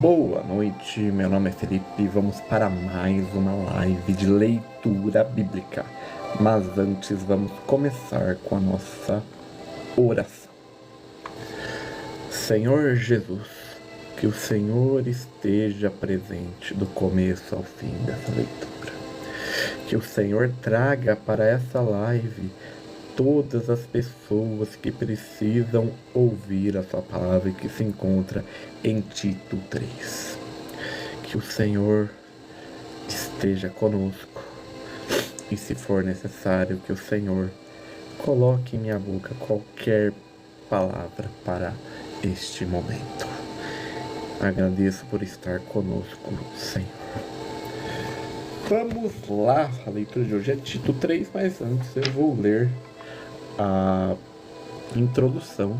Boa noite, meu nome é Felipe e vamos para mais uma live de leitura bíblica. Mas antes vamos começar com a nossa oração. Senhor Jesus, que o Senhor esteja presente do começo ao fim dessa leitura. Que o Senhor traga para essa live todas as pessoas que precisam ouvir a sua palavra e que se encontra em Tito 3. Que o Senhor esteja conosco e, se for necessário, que o Senhor coloque em minha boca qualquer palavra para este momento. Agradeço por estar conosco, Senhor. Vamos lá, a leitura de hoje é Tito 3, mas antes eu vou ler a introdução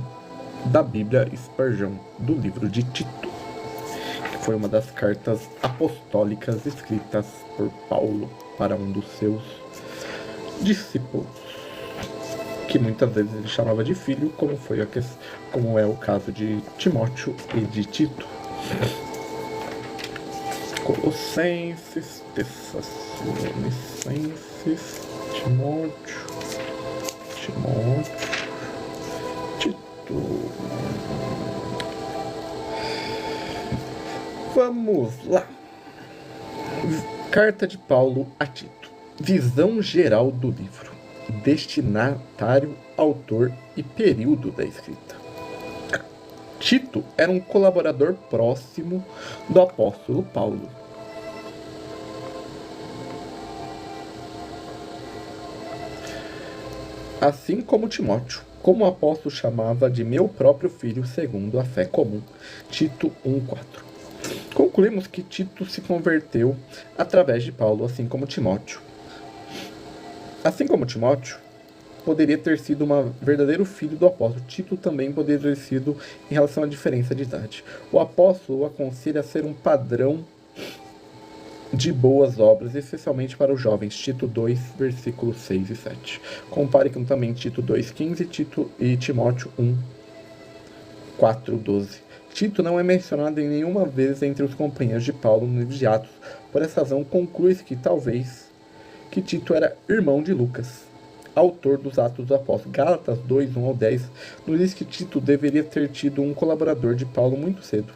da Bíblia Spurgeon, do livro de Tito, que foi uma das cartas apostólicas escritas por Paulo para um dos seus discípulos, que muitas vezes ele chamava de filho, como é o caso de Timóteo e de Tito. Colossenses, Tessalonicenses, Timóteo, Tito. Vamos lá. Carta de Paulo a Tito. Visão geral do livro. Destinatário, autor e período da escrita. Tito era um colaborador próximo do apóstolo Paulo. Assim como Timóteo, como o apóstolo chamava de meu próprio filho segundo a fé comum. Tito 1:4. Concluímos que Tito se converteu através de Paulo, assim como Timóteo. Assim como Timóteo poderia ter sido um verdadeiro filho do apóstolo, Tito também poderia ter sido em relação à diferença de idade. O apóstolo o aconselha a ser um padrão de boas obras, especialmente para os jovens. Tito 2, versículos 6 e 7. Compare com também Tito 2:15 e Timóteo 1:4-12. Tito não é mencionado em nenhuma vez entre os companheiros de Paulo no livro de Atos. Por essa razão, conclui-se que talvez que Tito era irmão de Lucas, autor dos Atos dos Apóstolos. Gálatas 2:1-10 nos diz que Tito deveria ter tido um colaborador de Paulo muito cedo.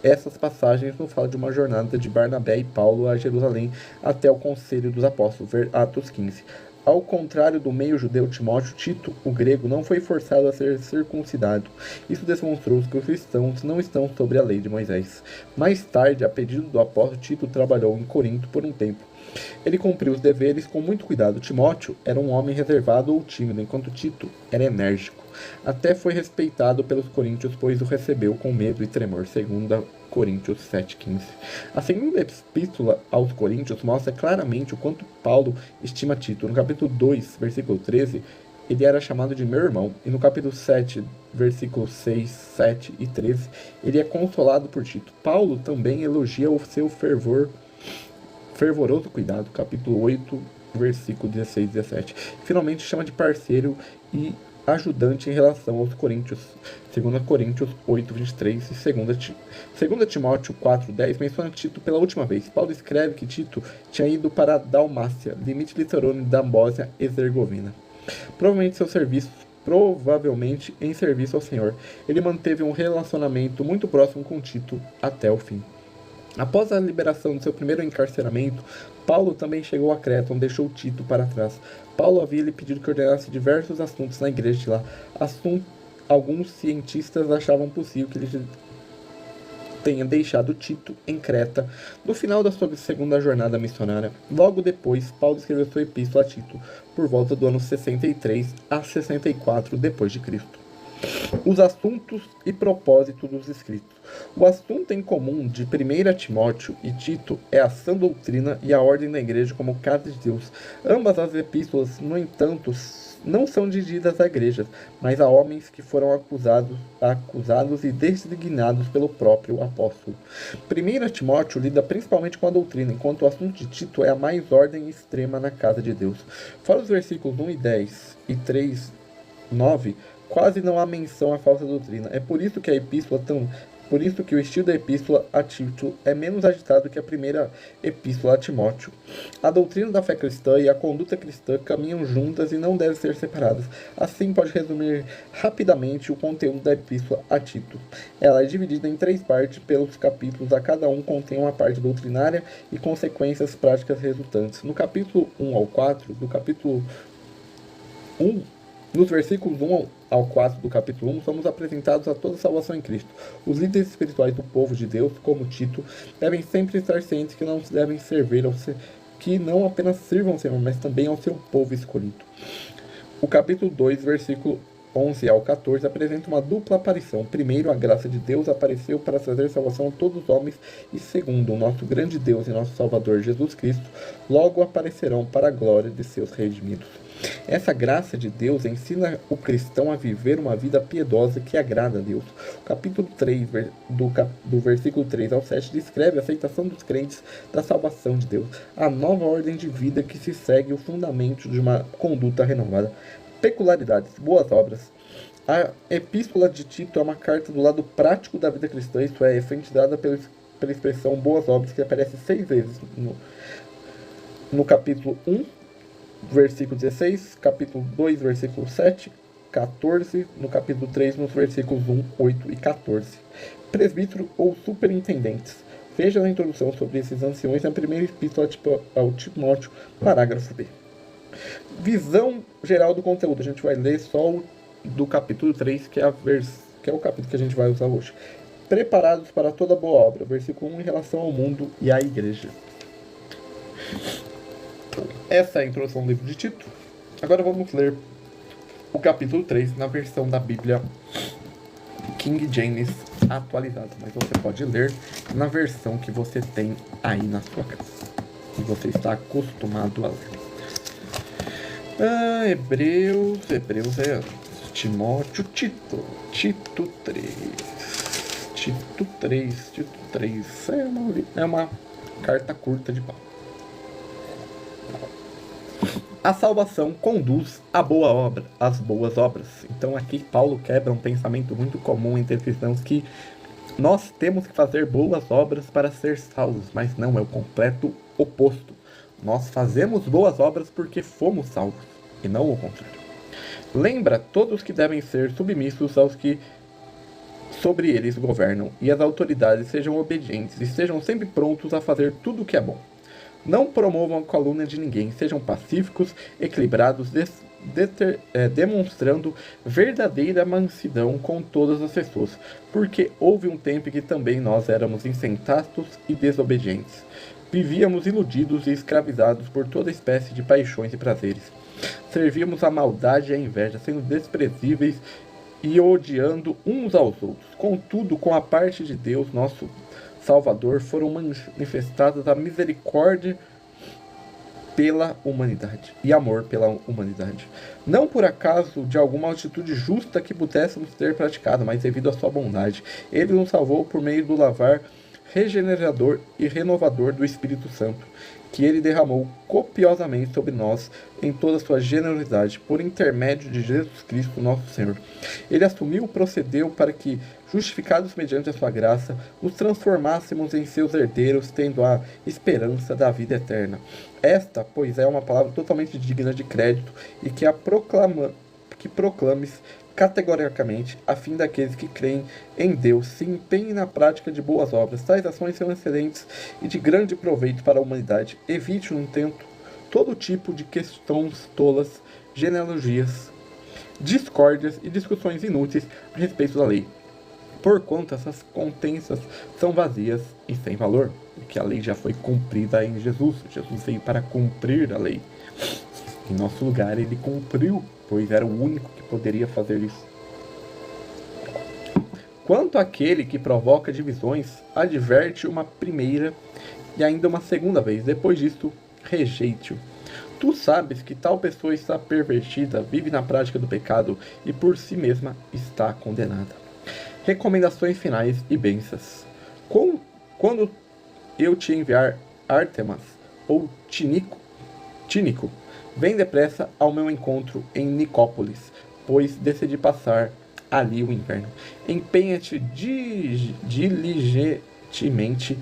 Essas passagens nos falam de uma jornada de Barnabé e Paulo a Jerusalém até o Conselho dos Apóstolos, Atos 15. Ao contrário do meio judeu Timóteo, Tito, o grego, não foi forçado a ser circuncidado. Isso demonstrou que os cristãos não estão sobre a lei de Moisés. Mais tarde, a pedido do apóstolo, Tito trabalhou em Corinto por um tempo. Ele cumpriu os deveres com muito cuidado. Timóteo era um homem reservado ou tímido, enquanto Tito era enérgico. Até foi respeitado pelos coríntios, pois o recebeu com medo e tremor, segundo Coríntios 7:15. A segunda epístola aos Coríntios mostra claramente o quanto Paulo estima Tito. No capítulo 2, versículo 13, ele era chamado de meu irmão. E no capítulo 7, versículos 6, 7 e 13, ele é consolado por Tito. Paulo também elogia o seu fervoroso cuidado, capítulo 8, versículo 16 e 17. Finalmente chama de parceiro e ajudante em relação aos coríntios. 2 Coríntios 8:23 e 2 Timóteo 4:10 menciona Tito pela última vez. Paulo escreve que Tito tinha ido para a Dalmácia, limite litorâneo da Bósnia-Herzegovina. Provavelmente em serviço ao Senhor. Ele manteve um relacionamento muito próximo com Tito até o fim. Após a liberação do seu primeiro encarceramento, Paulo também chegou a Creta, onde deixou Tito para trás. Paulo havia lhe pedido que ordenasse diversos assuntos na igreja de lá. Alguns cientistas achavam possível que ele tenha deixado Tito em Creta no final da sua segunda jornada missionária. Logo depois, Paulo escreveu sua epístola a Tito, por volta do ano 63 a 64 d.C. Os assuntos e propósito dos escritos. O assunto em comum de 1 Timóteo e Tito é a sã doutrina e a ordem da igreja como casa de Deus. Ambas as epístolas, no entanto, não são dirigidas a igrejas, mas a homens que foram acusados e designados pelo próprio apóstolo. 1 Timóteo lida principalmente com a doutrina, enquanto o assunto de Tito é a mais ordem extrema na casa de Deus. Fora os versículos 1 e 10 e 3, 9, quase não há menção à falsa doutrina. É por isso que a epístola Por isso que o estilo da epístola a Tito é menos agitado que a primeira epístola a Timóteo. A doutrina da fé cristã e a conduta cristã caminham juntas e não devem ser separadas. Assim pode resumir rapidamente o conteúdo da epístola a Tito. Ela é dividida em 3 partes pelos capítulos, a cada um contém uma parte doutrinária e consequências práticas resultantes. No capítulo 1 ao 4, do capítulo 1, nos versículos 1 ao 4 do capítulo 1, somos apresentados a toda a salvação em Cristo. Os líderes espirituais do povo de Deus, como Tito, devem sempre estar cientes que não devem servir que não apenas sirvam ao Senhor, mas também ao seu povo escolhido. O capítulo 2, versículo 11 ao 14, apresenta uma dupla aparição. Primeiro, a graça de Deus apareceu para trazer salvação a todos os homens, e segundo, o nosso grande Deus e nosso Salvador Jesus Cristo logo aparecerão para a glória de seus redimidos. Essa graça de Deus ensina o cristão a viver uma vida piedosa que agrada a Deus. O capítulo 3, do versículo 3 ao 7, descreve a aceitação dos crentes da salvação de Deus, a nova ordem de vida que se segue o fundamento de uma conduta renovada. Peculiaridades, boas obras. A epístola de Tito é uma carta do lado prático da vida cristã, isto é enfatizada pela expressão boas obras, que aparece 6 vezes no capítulo 1, versículo 16, capítulo 2, versículo 7, 14, no capítulo 3, nos versículos 1, 8 e 14. Presbítero ou superintendentes. Veja na introdução sobre esses anciões na primeira epístola ao Timóteo, parágrafo B. Visão geral do conteúdo. A gente vai ler só o do capítulo 3, que é o capítulo que a gente vai usar hoje. Preparados para toda boa obra. Versículo 1, em relação ao mundo e à igreja. Essa é a introdução do livro de Tito. Agora vamos ler o capítulo 3 na versão da Bíblia King James atualizada. Mas você pode ler na versão que você tem aí na sua casa, e você está acostumado a ler. Hebreus é Timóteo, Tito 3 é uma carta curta de Paulo. A salvação conduz à boa obra, às boas obras. Então aqui Paulo quebra um pensamento muito comum entre cristãos, que nós temos que fazer boas obras para ser salvos, mas não, é o completo oposto. Nós fazemos boas obras porque fomos salvos, e não o contrário. Lembra todos que devem ser submissos aos que sobre eles governam, e as autoridades sejam obedientes, e sejam sempre prontos a fazer tudo o que é bom. Não promovam a calúnia de ninguém, sejam pacíficos, equilibrados, demonstrando verdadeira mansidão com todas as pessoas, porque houve um tempo em que também nós éramos insensatos e desobedientes. Vivíamos iludidos e escravizados por toda espécie de paixões e prazeres. Servíamos à maldade e à inveja, sendo desprezíveis e odiando uns aos outros. Contudo, com a parte de Deus, nosso Salvador, foram manifestadas a misericórdia pela humanidade e amor pela humanidade. Não por acaso de alguma atitude justa que pudéssemos ter praticado, mas devido à sua bondade. Ele nos salvou por meio do lavar regenerador e renovador do Espírito Santo, que ele derramou copiosamente sobre nós em toda a sua generosidade, por intermédio de Jesus Cristo, nosso Senhor. Ele assumiu e procedeu para que, justificados mediante a sua graça, nos transformássemos em seus herdeiros, tendo a esperança da vida eterna. Esta, pois, é uma palavra totalmente digna de crédito, e que proclames categoricamente, a fim daqueles que creem em Deus se empenhem na prática de boas obras. Tais ações são excelentes e de grande proveito para a humanidade. Evite, no entanto, todo tipo de questões tolas, genealogias, discórdias e discussões inúteis a respeito da lei, porquanto essas contensas são vazias e sem valor, porque a lei já foi cumprida em Jesus. Jesus veio para cumprir a lei. Em nosso lugar, ele cumpriu, pois era o único que poderia fazer isso. Quanto àquele que provoca divisões, adverte uma primeira e ainda uma segunda vez. Depois disto, rejeite-o. Tu sabes que tal pessoa está pervertida, vive na prática do pecado e por si mesma está condenada. Recomendações finais e bênçãos. Quando eu te enviar Ártemas ou Tínico, vem depressa ao meu encontro em Nicópolis, pois decidi passar ali o inverno. Empenha-te diligentemente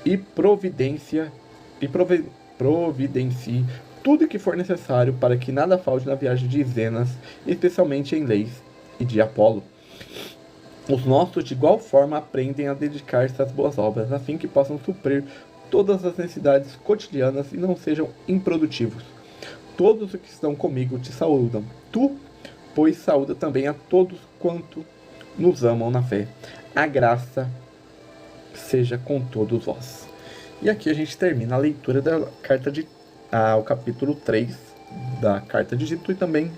e providencie tudo que for necessário para que nada falte na viagem de Zenas, especialmente em leis e de Apolo. Os nossos, de igual forma, aprendem a dedicar-se às boas obras, assim que possam suprir todas as necessidades cotidianas e não sejam improdutivos. Todos os que estão comigo te saúdam. Tu, pois, saúda também a todos quanto nos amam na fé. A graça seja com todos vós. E aqui a gente termina a leitura da carta o capítulo 3 da carta de Tito e também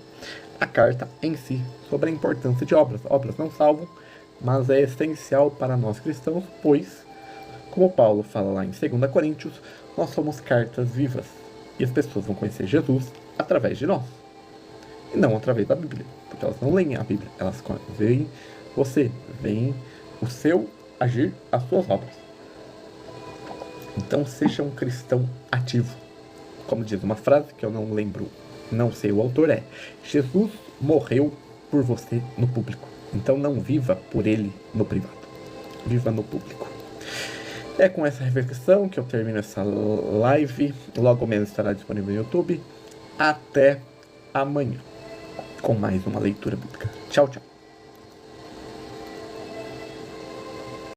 a carta em si sobre a importância de obras. Obras não salvam, mas é essencial para nós cristãos, pois, como Paulo fala lá em 2 Coríntios, nós somos cartas vivas e as pessoas vão conhecer Jesus através de nós e não através da Bíblia, porque elas não leem a Bíblia, elas veem você, veem o seu agir, as suas obras. Então seja um cristão ativo. Como diz uma frase que eu não lembro, não sei o autor, Jesus morreu por você no público. Então não viva por ele no privado. Viva no público. É com essa reflexão que eu termino essa live. Logo menos estará disponível no YouTube. Até amanhã com mais uma leitura bíblica. Tchau, tchau.